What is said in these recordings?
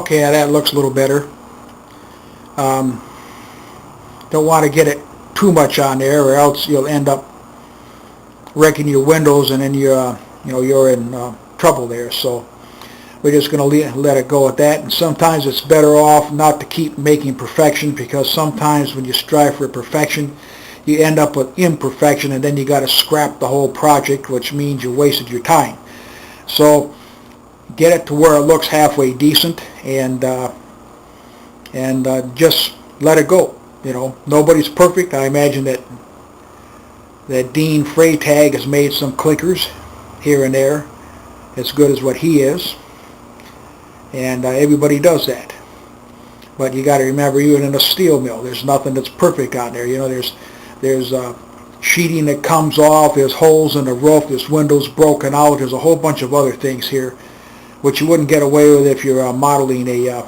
Okay, that looks a little better. Don't want to get it too much on there, or else you'll end up wrecking your windows, and then you're in trouble there. So we're just going to let it go at that. And sometimes it's better off not to keep making perfection, because sometimes when you strive for perfection, you end up with imperfection, and then you got to scrap the whole project, which means you wasted your time. So get it to where it looks halfway decent, and just let it go. Nobody's perfect. I imagine that Dean Freytag has made some clickers here and there as good as what he is, and everybody does that. But you got to remember, even in a steel mill, there's nothing that's perfect on there. There's sheeting that comes off, there's holes in the roof, there's windows broken out, there's a whole bunch of other things here which you wouldn't get away with if you're modeling a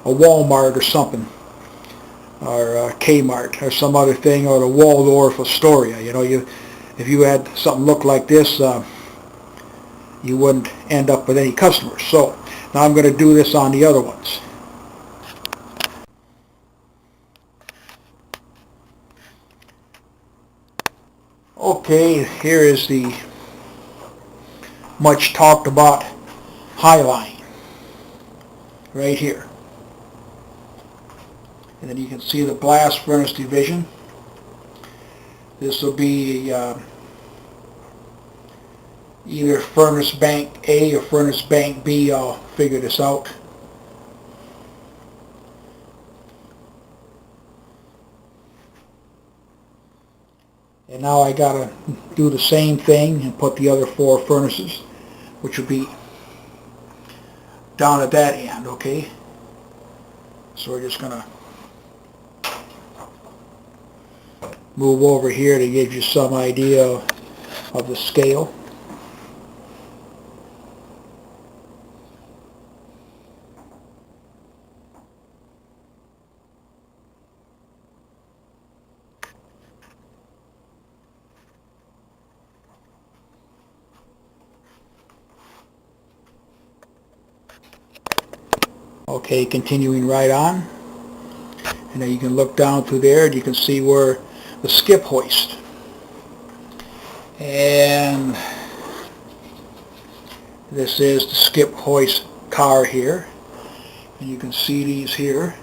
Walmart or something, or Kmart or some other thing, or the Waldorf Astoria. If you had something look like this, you wouldn't end up with any customers. So now I'm going to do this on the other ones. Okay, here is the much talked about high line right here. And then you can see the blast furnace division. This will be either furnace bank A or furnace bank B. I'll figure this out. And now I gotta do the same thing and put the other 4 furnaces, which will be down at that end, okay? So we're just gonna move over here to give you some idea of the scale. Okay, continuing right on, and then you can look down through there and you can see where the skip hoist, and this is the skip hoist car here, and you can see these here.